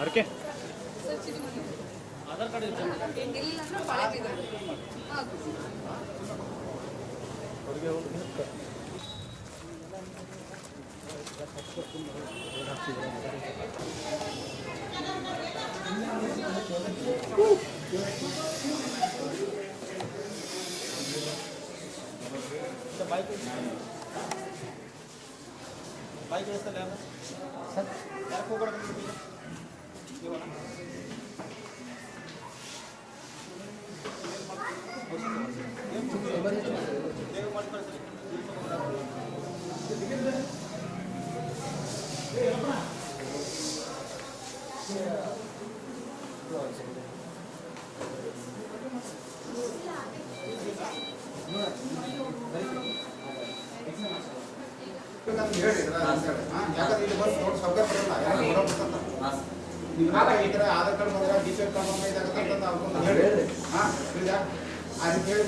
ಅರ್ಕೆ Aadhaar card bike sir आधार card ಬಂದ್ರೆ defect ಬಂದ್ರೆ ಇದಾಗುತ್ತೆ ಅಂತ ಅನ್ಕೊಂಡು ಹೇಳಿ ಈಗ ಅದಕ್ಕೆ ಹೇಳಿ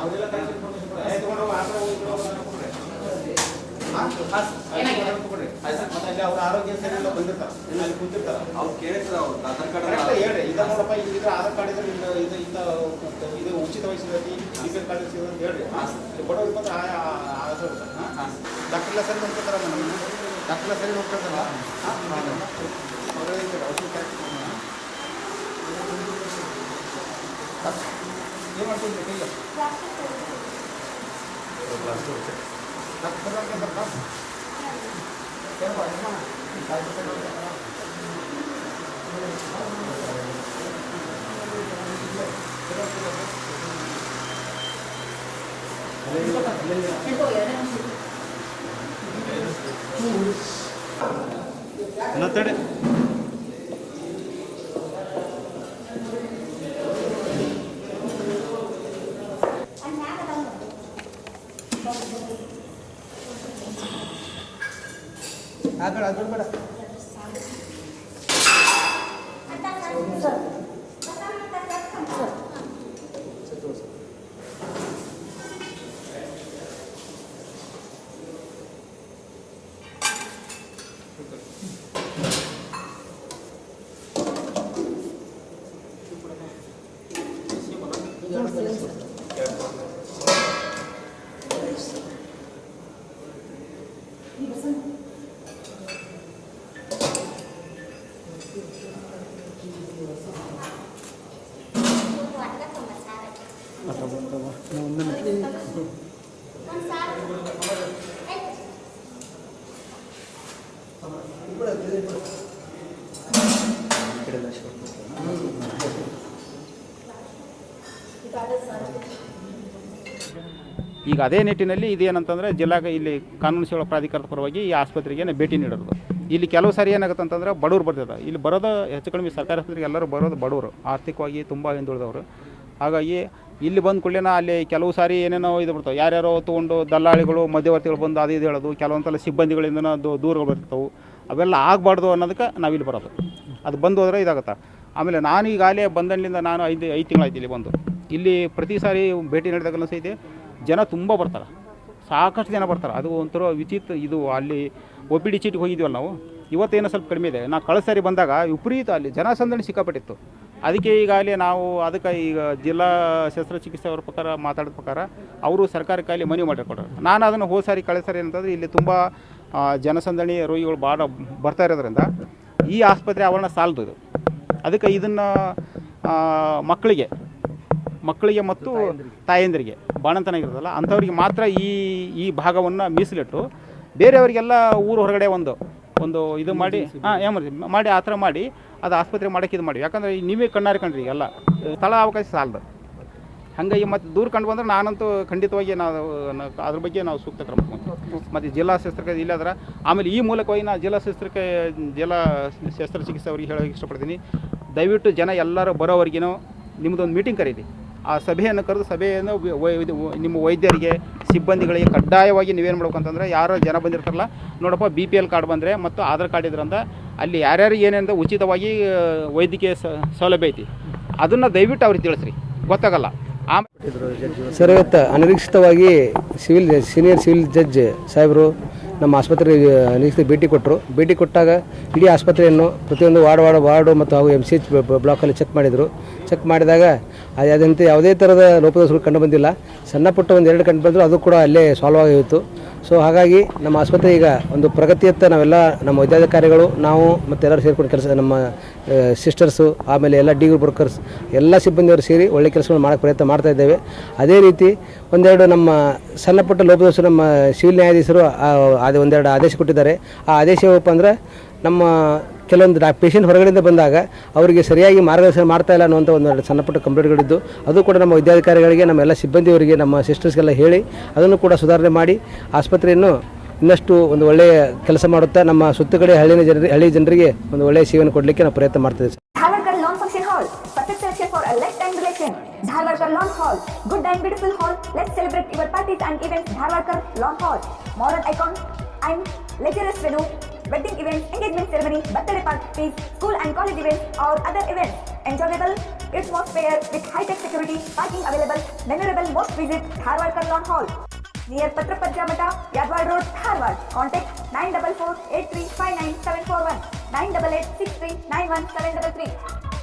ಅವರೆಲ್ಲ ಕರೆಕ್ಟ್ ಇನ್ಫಾರ್ಮೇಷನ್ ಕೊಡಿ ತಗೊಂಡು ಆಧಾರ್ ಹೋಗಿ ಮತ್ತೆ ಅವ್ರ ಆರೋಗ್ಯ ಸರಿ ಇಲ್ಲ ಬಂದಿರ್ತಾರೆ ಅಲ್ಲಿ ಕೂತಿರ್ತಾರೆ ಅವ್ರು ಕೇಳಿರ್ತಾರೆ ಅವ್ರು ಆಧಾರ್ ಕಾರ್ಡ್ ಹೇಳಿ ಇದ ನೋಡಪ್ಪ ಇದ್ರ ಆಧಾರ್ ಕಾರ್ಡ್ ಇದ್ರೆ ಇದು ಉಚಿತ ವಯಸ್ಸಿನಲ್ಲಿ ಡಿಫೆಕ್ಟ್ ಕಾರ್ಡ್ ಸಿಗೋದು ಅಂತ ಹೇಳ್ರಿ ಬಡವ್ರಿಗೆ ಬಂದ್ರೆ ಆಧಾರ್ ಡಾಕ್ಟರ್ಲ್ಲ ಸರಿ ನೋಡ್ಕೊತಾರ ಡಾಕ್ಟರ್ಲ್ಲ ಸರಿ ನೋಡ್ಕೊಳ್ತಾರ ಅವ್ರು ಹೇಳ್ತಾರೆ ಔಷಧಿ ಕರೆಕ್ಟ್ ಏನು ಮಾಡ್ತೀನಿ ಕೈಗೆ ತಡೆ आगड़ आगड़ बड़ा ಈಗ ಅದೇ ನಿಟ್ಟಿನಲ್ಲಿ ಇದೇನಂತಂದರೆ ಇಲ್ಲಿ ಕಾನೂನು ಸೇವಾ ಪ್ರಾಧಿಕಾರದ ಪರವಾಗಿ ಈ ಆಸ್ಪತ್ರೆಗೆ ಭೇಟಿ ನೀಡೋದು. ಇಲ್ಲಿ ಕೆಲವು ಸಾರಿ ಏನಾಗುತ್ತೆ ಅಂತಂದರೆ ಬಡವರು ಬರ್ತಿದೆ. ಇಲ್ಲಿ ಬರೋದು ಹೆಚ್ಚು ಕಡಿಮೆ ಸರ್ಕಾರಿ ಆಸ್ಪತ್ರೆಗೆ ಎಲ್ಲರೂ ಬರೋದು ಬಡವರು, ಆರ್ಥಿಕವಾಗಿ ತುಂಬ ಹಿಂದುಳಿದವರು. ಹಾಗಾಗಿ ಇಲ್ಲಿ ಬಂದ ಕೂಡಲೇ ಅಲ್ಲಿ ಕೆಲವು ಸಾರಿ ಏನೇನೋ ಇದು ಬರ್ತಾವೆ, ಯಾರ್ಯಾರೋ ತೊಗೊಂಡು ದಲ್ಲಾಳಿಗಳು ಮಧ್ಯವರ್ತಿಗಳು ಬಂದು ಅದು ಇದು ಹೇಳೋದು, ಕೆಲವೊಂದಲ್ಲ ಸಿಬ್ಬಂದಿಗಳಿಂದ ದೂರಗಳು ಬರ್ತಾವೆ. ಅವೆಲ್ಲ ಆಗಬಾರ್ದು ಅನ್ನೋದಕ್ಕೆ ನಾವಿಲ್ಲಿ ಬರೋದು. ಅದು ಬಂದು ಹೋದರೆ ಇದಾಗುತ್ತೆ. ಆಮೇಲೆ ನಾನು ಈಗಾಗಲೇ ಬಂದಲ್ಲಿಂದ ನಾನು 5 ತಿಂಗಳಾಯ್ತು ಇಲ್ಲಿ ಬಂದು. ಇಲ್ಲಿ ಪ್ರತಿ ಸಾರಿ ಭೇಟಿ ನೀಡಿದಾಗ ಸಹಿತ ಜನ ತುಂಬ ಬರ್ತಾರೆ, ಸಾಕಷ್ಟು ಜನ ಬರ್ತಾರೆ. ಅದು ಒಂಥರ ವಿಚಿತ್ರ. ಇದು ಅಲ್ಲಿ OPD ಚೀಟಿಗೆ ಹೋಗಿದ್ದೀವಲ್ಲ ನಾವು, ಇವತ್ತೇನೋ ಸ್ವಲ್ಪ ಕಡಿಮೆ ಇದೆ. ನಾನು ಕಳೆದ ಸಾರಿ ಬಂದಾಗ ವಿಪರೀತ ಅಲ್ಲಿ ಜನಸಂದಣಿ ಸಿಕ್ಕಾಪಟ್ಟಿತ್ತು. ಅದಕ್ಕೆ ಈಗಾಗಲೇ ನಾವು ಅದಕ್ಕೆ ಈಗ ಜಿಲ್ಲಾ ಶಸ್ತ್ರಚಿಕಿತ್ಸೆ ಅವ್ರ ಪ್ರಕಾರ ಮಾತಾಡಿದ ಪ್ರಕಾರ ಅವರು ಸರ್ಕಾರಕ್ಕೆ ಅಲ್ಲಿ ಮನವಿ ಮಾಡಿಕೊಡ್ತಾರೆ. ನಾನು ಅದನ್ನು ಹೋದ ಸಾರಿ ಕಳೆದ ಸಾರಿ ಏನಂತಂದರೆ ಇಲ್ಲಿ ತುಂಬ ಜನಸಂದಣಿ ರೋಗಿಗಳು ಭಾಳ ಬರ್ತಾ ಇರೋದ್ರಿಂದ ಈ ಆಸ್ಪತ್ರೆ ಆವರಣ ಸಾಲದು ಇದು. ಅದಕ್ಕೆ ಇದನ್ನು ಮಕ್ಕಳಿಗೆ ಮತ್ತು ತಾಯಂದಿರಿಗೆ ಬಾಣಂತನ ಇರೋದಲ್ಲ ಅಂಥವ್ರಿಗೆ ಮಾತ್ರ ಈ ಭಾಗವನ್ನು ಮೀಸಲಿಟ್ಟು ಬೇರೆಯವರಿಗೆಲ್ಲ ಊರು ಹೊರಗಡೆ ಒಂದು ಇದು ಮಾಡಿ ಎಮರ್ಜೆನ್ಸಿ ಮಾಡಿ ಆ ಥರ ಮಾಡಿ ಅದು ಆಸ್ಪತ್ರೆ ಮಾಡೋಕ್ಕೆ ಇದು ಮಾಡಿ. ಯಾಕಂದರೆ ನೀವೇ ಕಣ್ಣಾರೆ ಕಂಡ್ರಿ ಎಲ್ಲ ಸ್ಥಳ ಅವಕಾಶ ಸಾಲದು. ಹಾಗಾಗಿ ಮತ್ತು ದೂರ ಕಂಡು ಬಂದರೆ ನಾನಂತೂ ಖಂಡಿತವಾಗಿ ನಾವು ಅದ್ರ ಬಗ್ಗೆ ನಾವು ಸೂಕ್ತ ಕ್ರಮ ಮತ್ತು ಜಿಲ್ಲಾ ಶಸ್ತ್ರಚಿಕಿತ್ಸೆ ಇಲ್ಲಾದ್ರೆ ಆಮೇಲೆ ಈ ಮೂಲಕವಾಗಿ ನಾನು ಜಿಲ್ಲಾ ಶಸ್ತ್ರಚಿಕಿತ್ಸೆ ಅವ್ರಿಗೆ ಹೇಳೋಕ್ಕೆ ಇಷ್ಟಪಡ್ತೀನಿ. ದಯವಿಟ್ಟು ಜನ ಎಲ್ಲರೂ ಬರೋವರೆಗಿನೂ ನಿಮ್ಮದೊಂದು ಮೀಟಿಂಗ್ ಕರೀರಿ. ಆ ಸಭೆಯನ್ನು ಕರೆದು ಸಭೆಯನ್ನು ನಿಮ್ಮ ವೈದ್ಯರಿಗೆ ಸಿಬ್ಬಂದಿಗಳಿಗೆ ಕಡ್ಡಾಯವಾಗಿ ನೀವೇನು ಮಾಡ್ಬೇಕಂತಂದರೆ ಯಾರು ಜನ ಬಂದಿರ್ತಾರಲ್ಲ, ನೋಡಪ್ಪ BPL ಕಾರ್ಡ್ ಬಂದರೆ ಮತ್ತು ಆಧಾರ್ ಕಾರ್ಡ್ ಇದ್ರಂತ ಅಲ್ಲಿ ಯಾರ್ಯಾರಿಗೆ ಏನೇನು ಉಚಿತವಾಗಿ ವೈದ್ಯಕೀಯ ಸೌಲಭ್ಯ ಐತಿ ಅದನ್ನು ದಯವಿಟ್ಟು ಅವ್ರಿಗೆ ತಿಳಿಸ್ರಿ, ಗೊತ್ತಾಗಲ್ಲ. ಸರ್, ಇವತ್ತು ಅನಿರೀಕ್ಷಿತವಾಗಿ ಸೀನಿಯರ್ ಸಿವಿಲ್ ಜಡ್ಜ್ ಸಾಹೇಬರು ನಮ್ಮ ಆಸ್ಪತ್ರೆಗೆ ನಿರೀಕ್ಷಿತ ಭೇಟಿ ಕೊಟ್ಟಾಗ ಇಡೀ ಆಸ್ಪತ್ರೆಯನ್ನು ಪ್ರತಿಯೊಂದು ವಾರ್ಡು ಮತ್ತು ಹಾಗೂ MCH ಬ್ಲಾಕಲ್ಲಿ ಚೆಕ್ ಮಾಡಿದಾಗ ಅದಂತೆ ಯಾವುದೇ ಥರದ ಲೋಪದೋಷಗಳು ಕಂಡು ಬಂದಿಲ್ಲ. ಸಣ್ಣ ಪುಟ್ಟ ಒಂದೆರಡು ಕಂಡು ಬಂದರೂ ಅದು ಕೂಡ ಅಲ್ಲೇ ಸಾಲ್ವ್ ಆಗಿತ್ತು. ಸೊ ಹಾಗಾಗಿ ನಮ್ಮ ಆಸ್ಪತ್ರೆ ಈಗ ಒಂದು ಪ್ರಗತಿಯತ್ತ ನಾವೆಲ್ಲ ನಮ್ಮ ವೈದ್ಯಾಧಿಕಾರಿಗಳು ನಾವು ಮತ್ತು ಎಲ್ಲರೂ ಸೇರಿಕೊಂಡು ಕೆಲಸ, ನಮ್ಮ ಸಿಸ್ಟರ್ಸು, ಆಮೇಲೆ ಎಲ್ಲ ಡಿ ಗ್ರೂಪ್ ವರ್ಕರ್ಸ್ ಎಲ್ಲ ಸಿಬ್ಬಂದಿಯವರು ಸೇರಿ ಒಳ್ಳೆ ಕೆಲಸಗಳು ಮಾಡೋಕ್ಕೆ ಪ್ರಯತ್ನ ಮಾಡ್ತಾ ಇದ್ದೇವೆ. ಅದೇ ರೀತಿ ಒಂದೆರಡು ನಮ್ಮ ಸಣ್ಣ ಪುಟ್ಟ ಲೋಪದೋಷ ನಮ್ಮ ಸಿವಿಲ್ ನ್ಯಾಯಾಧೀಶರು ಒಂದೆರಡು ಆದೇಶ ಕೊಟ್ಟಿದ್ದಾರೆ. ಆ ಆದೇಶ ಏನಪ್ಪ ಅಂದರೆ, ನಮ್ಮ ಕೆಲವೊಂದು ಪೇಷಂಟ್ ಹೊರಗಡೆಯಿಂದ ಬಂದಾಗ ಅವರಿಗೆ ಸರಿಯಾಗಿ ಮಾರ್ಗದರ್ಶನ ಮಾಡ್ತಾ ಇಲ್ಲ ಅನ್ನುವಂಥ ಒಂದೆರಡು ಸಣ್ಣ ಪುಟ್ಟ ಕಂಪ್ಲೇಂಟ್ಗಳಿದ್ದು, ಅದು ಕೂಡ ನಮ್ಮ ವೈದ್ಯಾಧಿಕಾರಿಗಳಿಗೆ, ನಮ್ಮ ಎಲ್ಲ ಸಿಬ್ಬಂದಿಯವರಿಗೆ, ನಮ್ಮ ಸಿಸ್ಟರ್ಸ್ಗೆಲ್ಲ ಹೇಳಿ ಅದನ್ನು ಕೂಡ ಸುಧಾರಣೆ ಮಾಡಿ ಆಸ್ಪತ್ರೆಯನ್ನು ಇನ್ನಷ್ಟು ಒಂದು ಒಳ್ಳೆಯ ಕೆಲಸ ಮಾಡುತ್ತಾ ನಮ್ಮ ಸುತ್ತಕಡೆ ಹಳ್ಳಿ ಜನರಿಗೆ ಒಂದು ಒಳ್ಳೆಯ ಸೇವೆಯನ್ನು ಕೊಡಲಿಕ್ಕೆ ನಾವು ಪ್ರಯತ್ನ ಮಾಡ್ತಿದ್ದೇವೆ. Dharwarkar Lawn Function Hall, perfect selection for a lifetime relation. Dharwarkar Lawn Hall, good and beautiful hall. Let's celebrate your parties and events. Dharwarkar Lawn Hall, modern icon and luxurious venue, wedding events, engagement ceremony, birthday parties, school and college events or other events. Enjoyable atmosphere with high-tech security, parking available, memorable. Most visit Dharwarkar Lawn Hall, near Patrapajja Mata, Yadwad Road, Dharwad. Contact 944-8359-741, 988-6391-733.